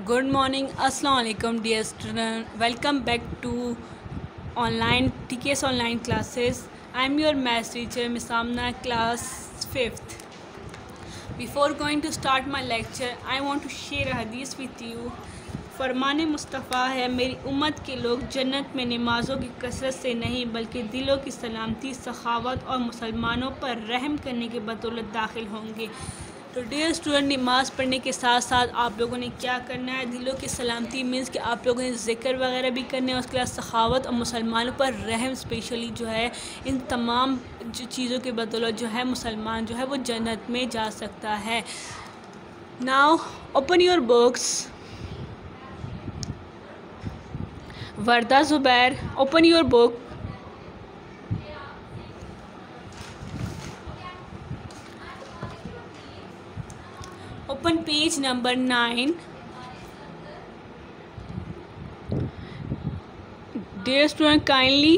Good morning, Assalamu alaikum, dear student. Welcome back to online TKS online classes. I'm your maths teacher, Miss Amna, class 5th. Before going to start my lecture, I want to share a hadith with you. फरमान मुस्तफ़ा है, मेरी उम्मत के लोग जन्नत में नमाज़ों की कसरत से नहीं बल्कि दिलों की सलामती, सखावत और मुसलमानों पर रहम करने की बदौलत दाखिल होंगे। तो डियर स्टूडेंट, नमाज़ पढ़ने के साथ साथ आप लोगों ने क्या करना है? दिलों की सलामती मीन्स कि आप लोगों ने ज़िक्र वगैरह भी करने हैं, उसके बाद सखावत और मुसलमानों पर रहम स्पेशली जो है, इन तमाम चीज़ों की बदौलत जो है मुसलमान जो है वो जन्नत में जा सकता है। Now open your books. Warda Zubair, open your book. Open page number 9. Dear student, kindly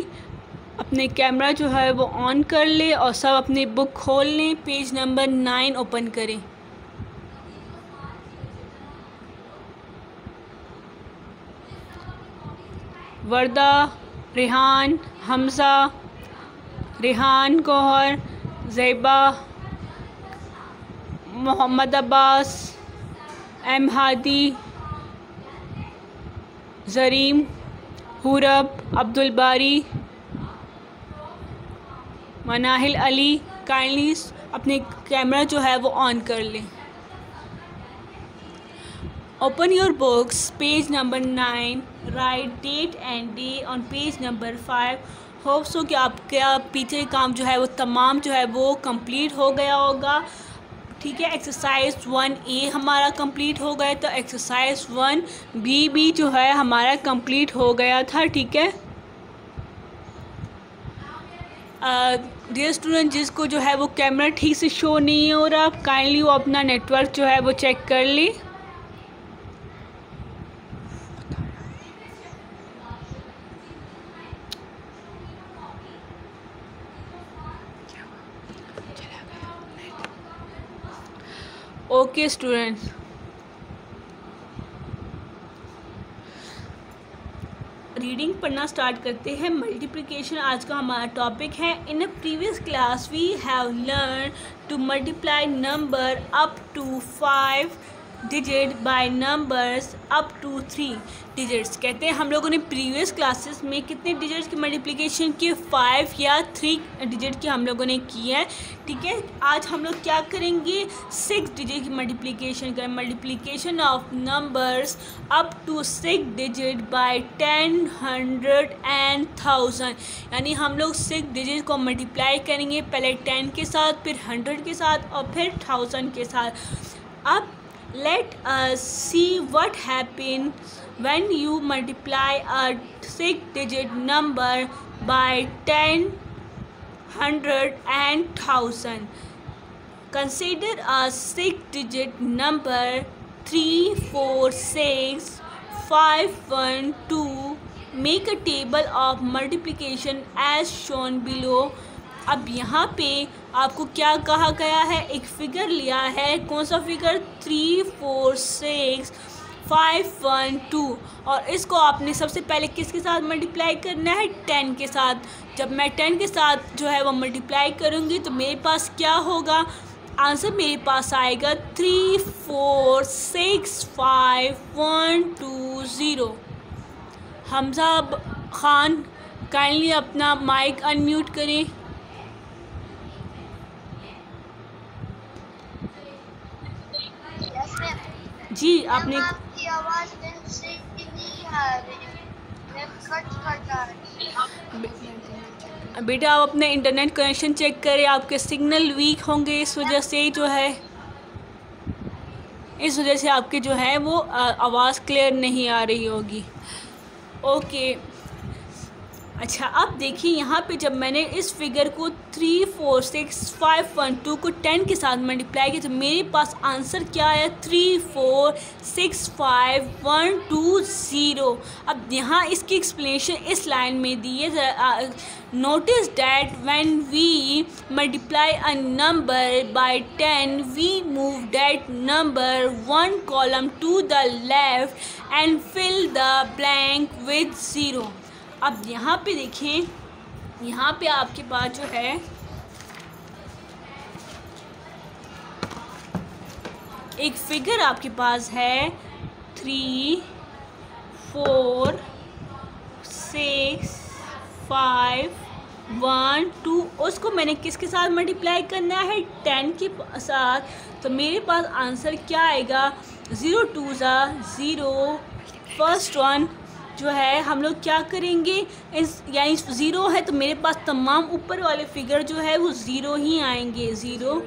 अपने कैमरा जो है वो ऑन कर ले और सब अपनी बुक खोल लें। पेज नंबर 9 ओपन करें। वर्दा, रेहान, हमज़ा, रेहान, गौहर, ज़ैबा, मोहम्मद अब्बास, एम हादी, ज़रीम, हुरब, अब्दुल बारी, मनाहिल अली, काइंडली अपने कैमरा जो है वो ऑन कर लें। Open your books, page number 9. Write date and day on page number 5. Hope so कि आपका पीछे काम जो है वो तमाम जो है वो कंप्लीट हो गया होगा। ठीक है, एक्सरसाइज 1A हमारा कंप्लीट हो गया, तो एक्सरसाइज 1B भी जो है हमारा कंप्लीट हो गया था। ठीक है डियर स्टूडेंट, जिसको जो है वो कैमरा ठीक से शो नहीं हो रहा, काइंडली वो अपना नेटवर्क जो है वो चेक कर ली। ओके स्टूडेंट्स, रीडिंग पढ़ना स्टार्ट करते हैं। मल्टीप्लिकेशन आज का हमारा टॉपिक है। In a previous class we have learn to multiply number up to 5 digit by numbers up to 3 digits. कहते हैं हम लोगों ने प्रीवियस क्लासेस में कितने डिजिट्स की मल्टीप्लिकेशन की? 5 या 3 डिजिट की हम लोगों ने की है। ठीक है, आज हम लोग क्या करेंगे? 6 डिजिट की मल्टीप्लिकेशन करें। Multiplication of numbers up to 6 digit by 10, 100 and 1000। यानी हम लोग 6 डिजिट को मल्टीप्लाई करेंगे, पहले 10 के साथ, फिर 100 के साथ और फिर 1000 के साथ। अब let us see what happens when you multiply a 6-digit number by 10, 100 and 1000. Consider a 6-digit number 3, 4, 6, 5, 1, 2. Make a table of multiplication as shown below. अब यहाँ पे आपको क्या कहा गया है? एक फिगर लिया है। कौन सा फिगर? 3, 4, 6, 5, 1, 2। और इसको आपने सबसे पहले किसके साथ मल्टीप्लाई करना है? 10 के साथ। जब मैं 10 के साथ जो है वो मल्टीप्लाई करूँगी तो मेरे पास क्या होगा? आंसर मेरे पास आएगा 3, 4, 6, 5, 1, 2, 0। हमज़ा खान, काइंडली अपना माइक अनम्यूट करें। जी आपने आपकी आवाज़ से नहीं आ रही, कट आ रही। बेटा आप अपने इंटरनेट कनेक्शन चेक करें, आपके सिग्नल वीक होंगे, इस वजह से जो है आपके जो है वो आवाज़ क्लियर नहीं आ रही होगी। ओके अच्छा, अब देखिए यहाँ पे जब मैंने इस फिगर को 3, 4, 6, 5, 1, 2 को 10 के साथ मल्टीप्लाई किया तो मेरे पास आंसर क्या आया 3, 4, 6, 5, 1, 2, 0। अब यहाँ इसकी एक्सप्लेनेशन इस लाइन में दी है। Notice that when we multiply a number by 10 we move that number 1 column to the left and fill the blank with 0। अब यहाँ पे देखें, यहाँ पे आपके पास जो है एक फिगर आपके पास है 3, 4, 6, 5, 1, 2। उसको मैंने किसके साथ मल्टीप्लाई करना है 10 के साथ। तो मेरे पास आंसर क्या आएगा 0 2 0। फर्स्ट वन जो है हम लोग क्या करेंगे, इस यानी 0 है तो मेरे पास तमाम ऊपर वाले फिगर जो है वो 0 ही आएंगे 0,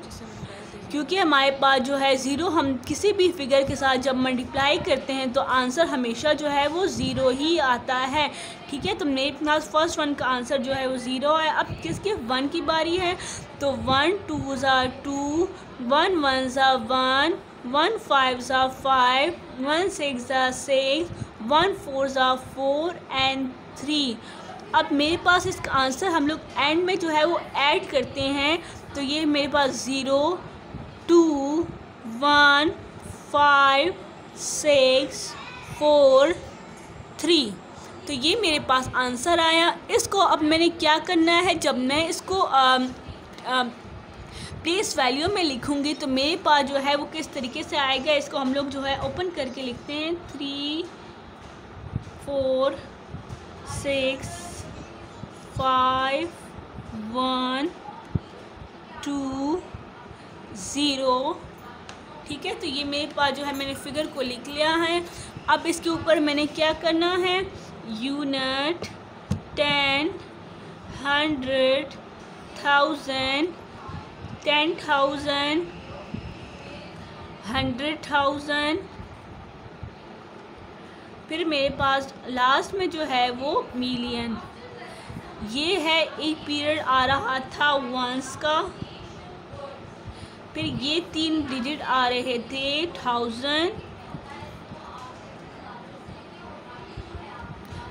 क्योंकि हमारे पास जो है 0 हम किसी भी फिगर के साथ जब मल्टीप्लाई करते हैं तो आंसर हमेशा जो है वो 0 ही आता है। ठीक है, तो मेरे पास फर्स्ट वन का आंसर जो है वो 0 है। अब किसके 1 की बारी है, तो 1 2 2, 1 1 1, 1 5 5, 1 6 6, 1 4 4 एंड 3। अब मेरे पास इसका आंसर हम लोग एंड में जो है वो ऐड करते हैं तो ये मेरे पास 0 2 1 5 6 4 3। तो ये मेरे पास आंसर आया। इसको अब मैंने क्या करना है, जब मैं इसको प्लेस वैल्यू में लिखूंगी तो मेरे पास जो है वो किस तरीके से आएगा। इसको हम लोग जो है ओपन करके लिखते हैं 3 4 6 5 1 2 0। ठीक है, तो ये मेरे पास जो है मैंने फिगर को लिख लिया है। अब इसके ऊपर मैंने क्या करना है, यूनिट 10 100 1000 10,000 100,000। फिर मेरे पास लास्ट में जो है वो मिलियन। ये है एक पीरियड आ रहा था वंस का, फिर ये 3 डिजिट आ रहे थे 1000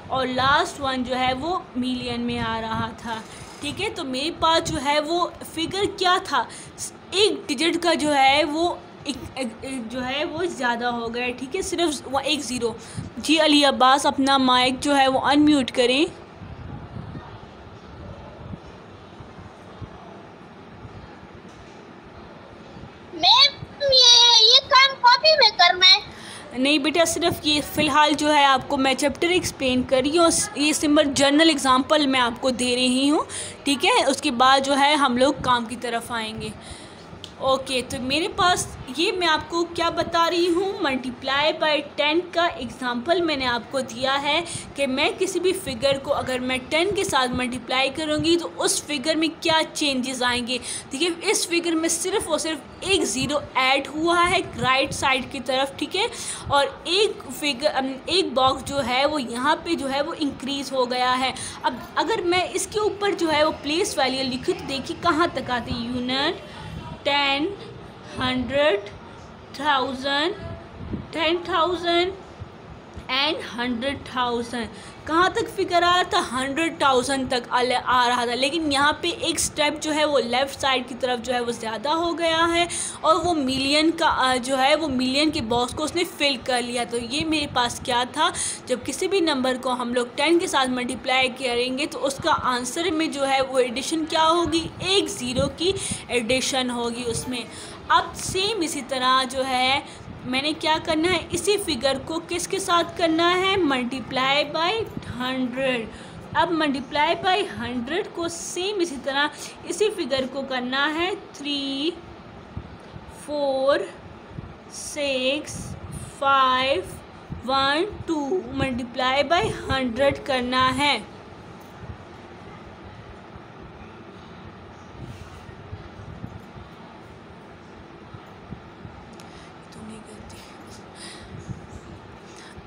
और लास्ट वन जो है वो मिलियन में आ रहा था। ठीक है, तो मेरे पास जो है वो फिगर क्या था, एक डिजिट का जो है वो जो है वो ज़्यादा हो गया। ठीक है, सिर्फ वो 1 0। जी अली अब्बास अपना माइक जो है वो अनम्यूट करें। ये काम कॉपी में करना है? नहीं बेटा, सिर्फ ये फ़िलहाल जो है आपको मैं चैप्टर एक्सप्लेन कर रही हूँ, ये सिंपल जर्नल एग्जांपल मैं आपको दे रही हूँ। ठीक है, उसके बाद जो है हम लोग काम की तरफ आएंगे। ओके, तो मेरे पास ये मैं आपको क्या बता रही हूँ, मल्टीप्लाई बाय 10 का एग्जांपल मैंने आपको दिया है कि मैं किसी भी फिगर को अगर मैं 10 के साथ मल्टीप्लाई करूँगी तो उस फिगर में क्या चेंजेस आएंगे। ठीक है, इस फिगर में सिर्फ और सिर्फ 1 0 ऐड हुआ है राइट साइड की तरफ। ठीक है, और एक बॉक्स जो है वो यहाँ पे जो है वो इंक्रीज़ हो गया है। अब अगर मैं इसके ऊपर जो है वो प्लेस वैल्यू लिखूँ तो देखिए कहाँ तक आती है, यूनिट 10 100 1000 10,000 एंड 100,000। कहाँ तक फिगर आ रहा था, 100,000 तक आ रहा था। लेकिन यहाँ पे एक स्टेप जो है वो लेफ़्ट साइड की तरफ जो है वो ज़्यादा हो गया है और वो मिलियन का जो है वो मिलियन के बॉक्स को उसने फिल कर लिया। तो ये मेरे पास क्या था, जब किसी भी नंबर को हम लोग 10 के साथ मल्टीप्लाई करेंगे तो उसका आंसर में जो है वो एडिशन क्या होगी, 1 0 की एडिशन होगी उसमें। अब सेम इसी तरह जो है मैंने क्या करना है, इसी फिगर को किसके साथ करना है, मल्टीप्लाई बाय 100। अब मल्टीप्लाई बाय 100 को सेम इसी तरह इसी फिगर को करना है 3 4 6 5 1 2 मल्टीप्लाई बाय 100 करना है।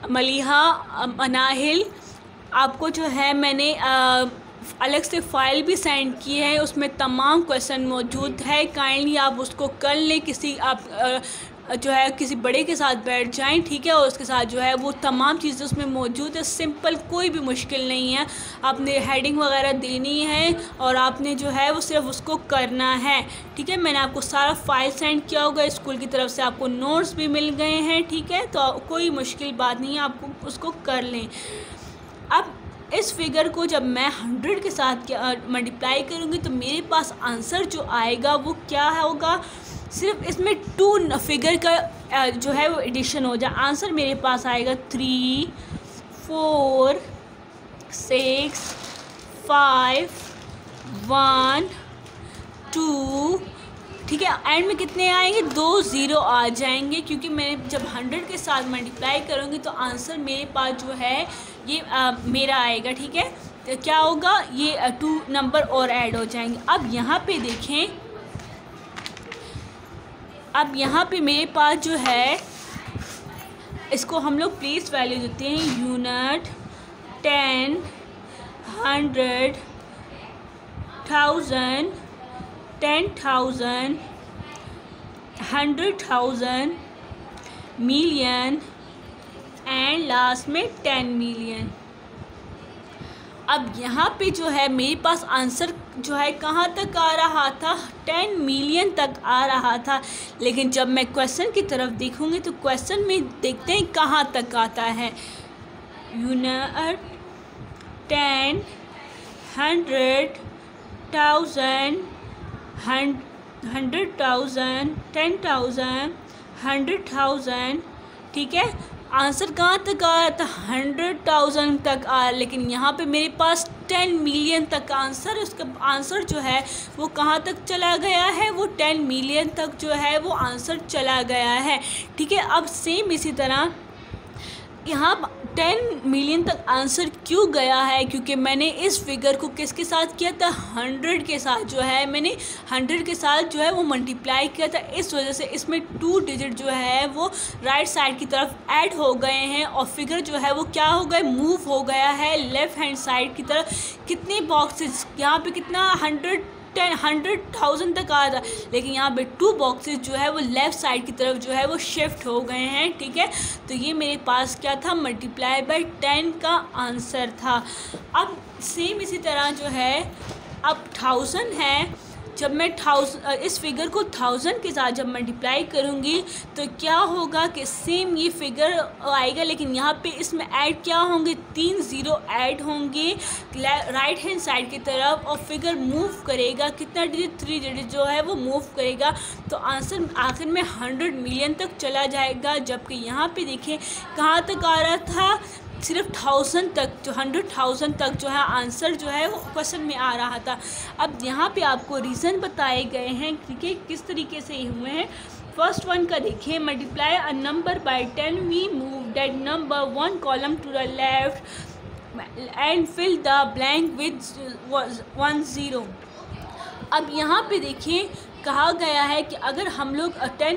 मलिहा, अनाहिल, आपको जो है मैंने अलग से फ़ाइल भी सेंड की है, उसमें तमाम क्वेश्चन मौजूद है। काइंडली आप उसको कर लें, किसी आप जो है किसी बड़े के साथ बैठ जाएं, ठीक है, और उसके साथ जो है वो तमाम चीज़ें उसमें मौजूद है। सिंपल, कोई भी मुश्किल नहीं है। आपने हेडिंग वगैरह देनी है और आपने जो है वो सिर्फ उसको करना है, ठीक है। मैंने आपको सारा फाइल सेंड किया होगा, स्कूल की तरफ से आपको नोट्स भी मिल गए हैं, ठीक है। तो कोई मुश्किल बात नहीं है, आपको उसको कर लें। अब इस फिगर को जब मैं 100 के साथ मल्टीप्लाई करूँगी तो मेरे पास आंसर जो आएगा वो क्या होगा, सिर्फ इसमें 2 फिगर का जो है वो एडिशन हो जाए। आंसर मेरे पास आएगा 3, 4, 6, 5, 1, 2, ठीक है। एंड में कितने आएंगे, 2 0 आ जाएंगे, क्योंकि मैं जब 100 के साथ मल्टीप्लाई करूँगी तो आंसर मेरे पास जो है ये मेरा आएगा, ठीक है। तो क्या होगा, ये 2 नंबर और ऐड हो जाएंगे। अब यहाँ पे देखें, अब यहाँ पे मेरे पास जो है इसको हम लोग प्लेस वैल्यू देते हैं, यूनिट, 10, 100, 1000, 10,000, 100,000, मिलियन एंड लास्ट में 10 मिलियन। अब यहाँ पे जो है मेरे पास आंसर जो है कहाँ तक आ रहा था, 10 मिलियन तक आ रहा था। लेकिन जब मैं क्वेश्चन की तरफ देखूँगी तो क्वेश्चन में देखते हैं कहाँ तक आता है। यूनिट, 10, 100, 1000, 100,000, 10,000, 100,000, ठीक है। आंसर कहाँ तक आ रहा था, 100,000 तक आ, लेकिन यहाँ पे मेरे पास 10 मिलियन तक आंसर, उसका आंसर जो है वो कहाँ तक चला गया है, वो 10 मिलियन तक जो है वो आंसर चला गया है, ठीक है। अब सेम इसी तरह यहाँ 10 मिलियन तक आंसर क्यों गया है, क्योंकि मैंने इस फिगर को किसके साथ किया था, 100 के साथ जो है मैंने 100 के साथ जो है वो मल्टीप्लाई किया था। इस वजह से इसमें 2 डिजिट जो है वो राइट साइड की तरफ ऐड हो गए हैं और फिगर जो है वो क्या हो गया, मूव हो गया है लेफ़्ट हैंड साइड की तरफ। कितने बॉक्सेस यहाँ पे, कितना 100,000 तक आ रहा, लेकिन यहाँ पे 2 बॉक्सेस जो है वो लेफ़्ट साइड की तरफ जो है वो शिफ्ट हो गए हैं, ठीक है। तो ये मेरे पास क्या था, मल्टीप्लाई बाय 10 का आंसर था। अब सेम इसी तरह जो है अब 1000 है, जब मैं इस फिगर को 1000 के साथ जब मल्टीप्लाई करूँगी तो क्या होगा कि सेम ये फिगर आएगा, लेकिन यहाँ पे इसमें ऐड क्या होंगे, 3 0 ऐड होंगे राइट हैंड साइड की तरफ और फिगर मूव करेगा, कितना डिजिट, 3 डिजिट जो है वो मूव करेगा। तो आंसर आखिर में 100 मिलियन तक चला जाएगा। जबकि यहाँ पे देखें कहाँ तक आ रहा था, सिर्फ 1000 तक, जो 100,000 तक जो है आंसर जो है वो क्वेश्चन में आ रहा था। अब यहाँ पे आपको रीज़न बताए गए हैं कि किस तरीके से ये हुए हैं। फर्स्ट वन का देखिए, multiply a number by 10, we move that number 1 column to the left and fill the blank with 1 0। अब यहाँ पे देखिए कहा गया है कि अगर हम लोग 10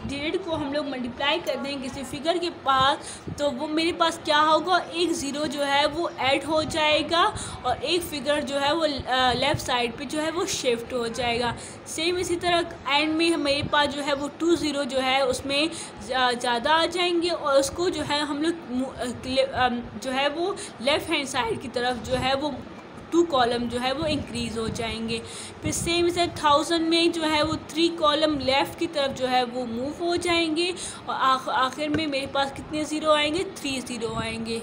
डिजिट को हम लोग मल्टीप्लाई कर दें किसी फिगर के पास, तो वो मेरे पास क्या होगा, 1 0 जो है वो ऐड हो जाएगा और एक फिगर जो है वो लेफ़्ट साइड पे जो है वो शिफ्ट हो जाएगा। सेम इसी तरह एंड में मेरे पास जो है वो 2 0 जो है उसमें ज़्यादा आ जाएंगे और उसको जो है हम लोग जो है वो लेफ़्ट हैंड साइड की तरफ जो है वो 2 कॉलम जो है वो इंक्रीज़ हो जाएंगे। फिर सेम से 1000 में जो है वो 3 कॉलम लेफ़्ट की तरफ जो है वो मूव हो जाएंगे और आखिर में मेरे पास कितने ज़ीरो आएंगे, 3 0 आएंगे।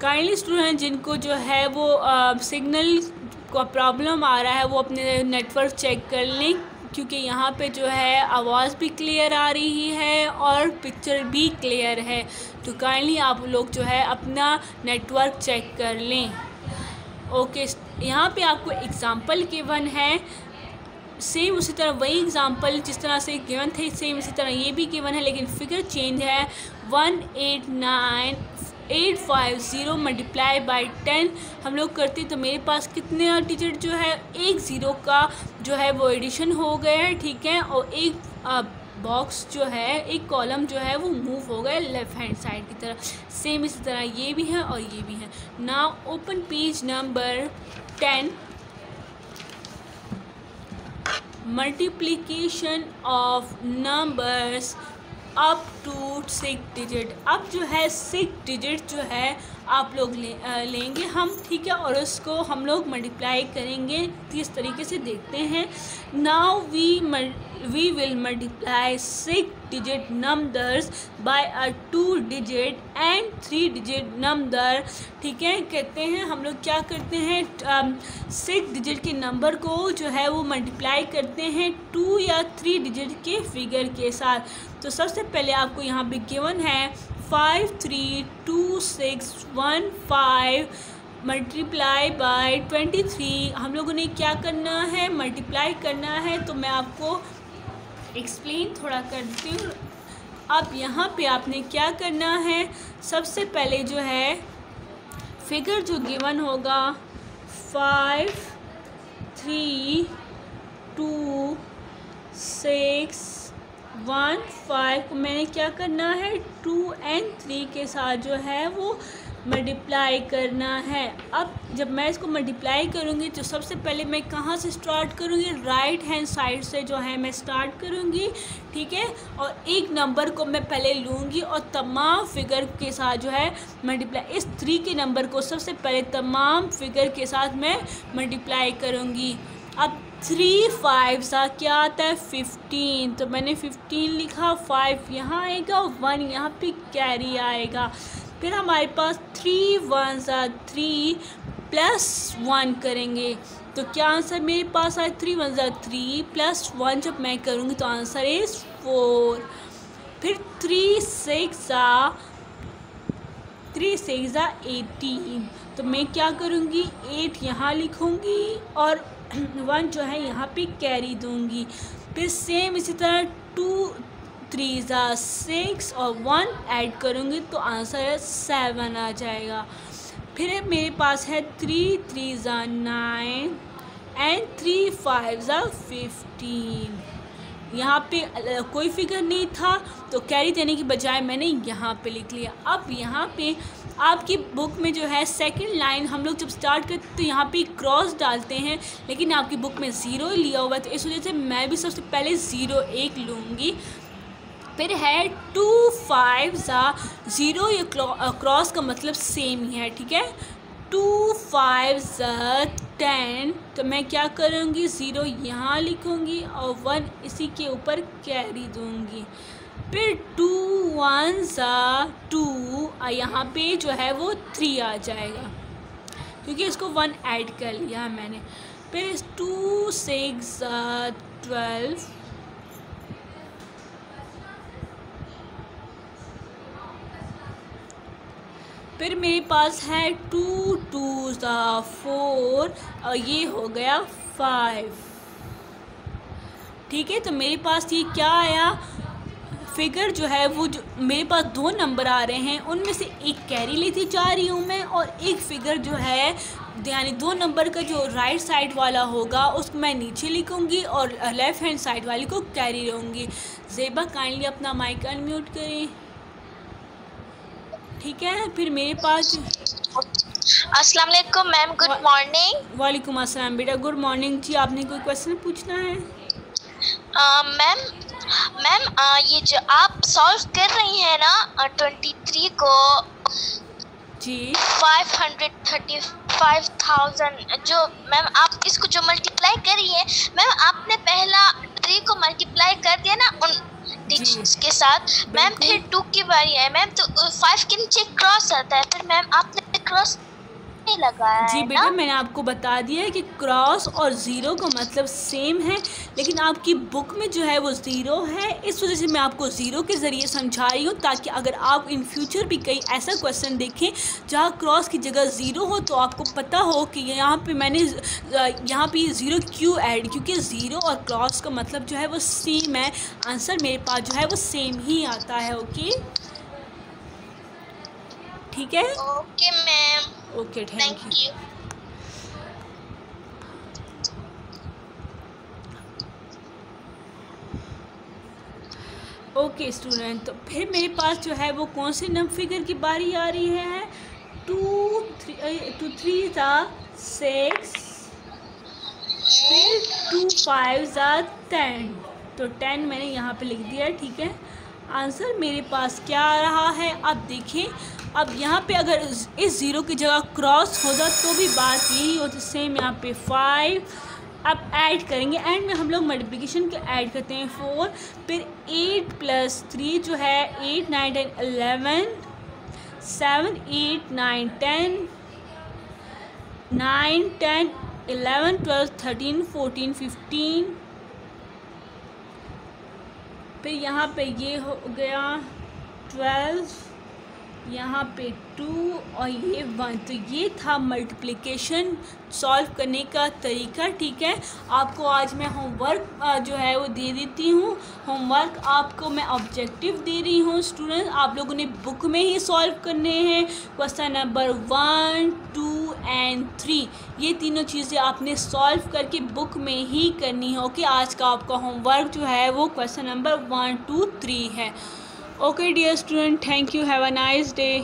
काइंडली स्टूडेंट जिनको जो है वो सिग्नल का प्रॉब्लम आ रहा है वो अपने नेटवर्क चेक कर लें, क्योंकि यहाँ पे जो है आवाज़ भी क्लियर आ रही है और पिक्चर भी क्लियर है। तो काइंडली आप लोग जो है अपना नेटवर्क चेक कर लें। ओके, यहाँ पे आपको एग्ज़ाम्पल गिवन है, सेम उसी तरह वही एग्ज़ाम्पल जिस तरह से गिवन थे सेम इसी तरह ये भी गिवन है, लेकिन फिगर चेंज है। 189,850 मल्टीप्लाई बाई 10 हम लोग करते तो मेरे पास कितने डिजिट जो है 1 0 का जो है वो एडिशन हो गया है, ठीक है, और एक बॉक्स जो है, एक कॉलम जो है वो मूव हो गया लेफ़्ट हैंड साइड की तरफ। सेम इसी तरह ये भी है और ये भी है। Now open page number 10, multiplication of numbers up to 6 digit. अब जो है 6 डिजिट जो है आप लोग लेंगे हम, ठीक है, और उसको हम लोग मल्टीप्लाई करेंगे। किस तरीके से देखते हैं। Now we will multiply 6 digit numbers by a 2 digit and 3 digit number, ठीक है। कहते हैं हम लोग क्या करते हैं, 6 डिजिट के नंबर को जो है वो मल्टीप्लाई करते हैं 2 या 3 डिजिट के फिगर के साथ। तो सबसे पहले आपको यहाँ पे गिवन है 532615 मल्टीप्लाई बाय 23। हम लोगों ने क्या करना है, मल्टीप्लाई करना है। तो मैं आपको एक्सप्लेन थोड़ा करती हूँ। अब यहाँ पे आपने क्या करना है, सबसे पहले जो है फिगर जो गिवन होगा 5 3 2 6 1 5 को मैंने क्या करना है 2 और 3 के साथ जो है वो मल्टीप्लाई करना है। अब जब मैं इसको मल्टीप्लाई करूँगी तो सबसे पहले मैं कहाँ से स्टार्ट करूँगी, राइट हैंड साइड से जो है मैं स्टार्ट करूँगी, ठीक है। और एक नंबर को मैं पहले लूँगी और तमाम फिगर के साथ जो है मल्टीप्लाई, इस 3 के नंबर को सबसे पहले तमाम फिगर के साथ मैं मल्टीप्लाई करूँगी। अब 3 5 सा क्या आता है 15, तो मैंने 15 लिखा, 5 यहाँ आएगा, 1 यहाँ पे कैरी आएगा। फिर हमारे पास 3 1 सा 3 प्लस 1 करेंगे तो क्या आंसर मेरे पास आए 3 1 सा 3 प्लस 1 जब मैं करूँगी तो आंसर इज़ 4। फिर 3 6 सा 18, तो मैं क्या करूँगी 8 यहाँ लिखूँगी और 1 जो है यहाँ पे कैरी दूँगी। फिर सेम इसी तरह 2 3 सा 6 और 1 ऐड करूँगी तो आंसर 7 आ जाएगा। फिर मेरे पास है 3 3 सा 9 एंड 3 5 सा 15। यहाँ पे कोई फिगर नहीं था तो कैरी देने की बजाय मैंने यहाँ पे लिख लिया। अब यहाँ पे आपकी बुक में जो है सेकंड लाइन हम लोग जब स्टार्ट करते तो यहाँ पे क्रॉस डालते हैं, लेकिन आपकी बुक में 0 लिया हुआ है तो इस वजह से मैं भी सबसे पहले 0 1 लूँगी। फिर है 2 5 सा 0, ये क्रॉस का मतलब सेम ही है, ठीक है। 2 5 सा 10, तो मैं क्या करूँगी 0 यहाँ लिखूँगी और 1 इसी के ऊपर कैरी दूँगी। फिर 2 1 सा 2, यहाँ पे जो है वो 3 आ जाएगा क्योंकि इसको 1 ऐड कर लिया मैंने। फिर 2 6 सा 12, फिर मेरे पास है 2 2 सा 4 और ये हो गया 5, ठीक है। तो मेरे पास ये क्या आया फिगर जो है वो, जो मेरे पास 2 नंबर आ रहे हैं उनमें से एक कैरी लेती जा रही हूँ मैं और एक फिगर जो है यानी 2 नंबर का जो राइट साइड वाला होगा उसको मैं नीचे लिखूँगी और लेफ़्ट हैंड साइड वाली को कैरी लूँगी। ज़ेबा काइंडली अपना माइक अनम्यूट करें, ठीक है। फिर मेरे पास अस्सलाम वालेकुम मैम, गुड मॉर्निंग। वालेकुम अस्सलाम बेटा, गुड मॉर्निंग जी। आपने कोई क्वेश्चन पूछना है? मैम ये जो आप सॉल्व कर रही हैं ना 23 को जी 535,000, जो मैम आप इसको जो मल्टीप्लाई कर रही है मैम, आपने पहला 3 को मल्टीप्लाई कर दिया ना उन डिजिट्स के साथ मैम, फिर 2 की बारी है मैम, तो 5 के नीचे क्रॉस आता है, फिर मैम आपने क्रॉस नहीं लगाया जी है बेटा, ना? मैंने आपको बता दिया है कि क्रॉस और 0 का मतलब सेम है, लेकिन आपकी बुक में जो है वो 0 है, इस वजह से मैं आपको 0 के ज़रिए समझा रही हूँ ताकि अगर आप इन फ्यूचर भी कई ऐसा क्वेश्चन देखें जहाँ क्रॉस की जगह 0 हो तो आपको पता हो कि यहाँ पे मैंने यहाँ पे 0 क्यों ऐड, क्योंकि 0 और क्रॉस का मतलब जो है वो सेम है। आंसर मेरे पास जो है वो सेम ही आता है। ओके ठीक है, okay ma'am, okay thank thank you. You. Okay student, तो फिर मेरे पास जो है वो कौन से नंबर फिगर की बारी आ रही है? 2 3 ज़ा 6, फिर 2 5 ज़ा 10, तो 10 मैंने यहाँ पे लिख दिया, ठीक है। आंसर मेरे पास क्या आ रहा है आप देखिए। अब यहाँ पे अगर इस ज़ीरो की जगह क्रॉस होगा तो भी बात यही होती, सेम यहाँ पे 5। अब ऐड करेंगे, एंड में हम लोग मल्टीप्लिकेशन के ऐड करते हैं 4, फिर 8 + 3 जो है 8 9 10 11, 7 8 9 10, 9 10 11 12 13 14 15, फिर यहाँ पे ये हो गया 12, यहाँ पे 2 और ये 1। तो ये था मल्टीप्लिकेशन सॉल्व करने का तरीका, ठीक है। आपको आज मैं होमवर्क जो है वो दे देती हूँ। होमवर्क आपको मैं ऑब्जेक्टिव दे रही हूँ स्टूडेंट, आप लोगों ने बुक में ही सॉल्व करने हैं। क्वेश्चन नंबर 1 2 एंड 3, ये तीनों चीज़ें आपने सॉल्व करके बुक में ही करनी है। ओके, आज का आपका होमवर्क जो है वो क्वेश्चन नंबर 1 2 3 है। Okay dear student, thank you, have a nice day.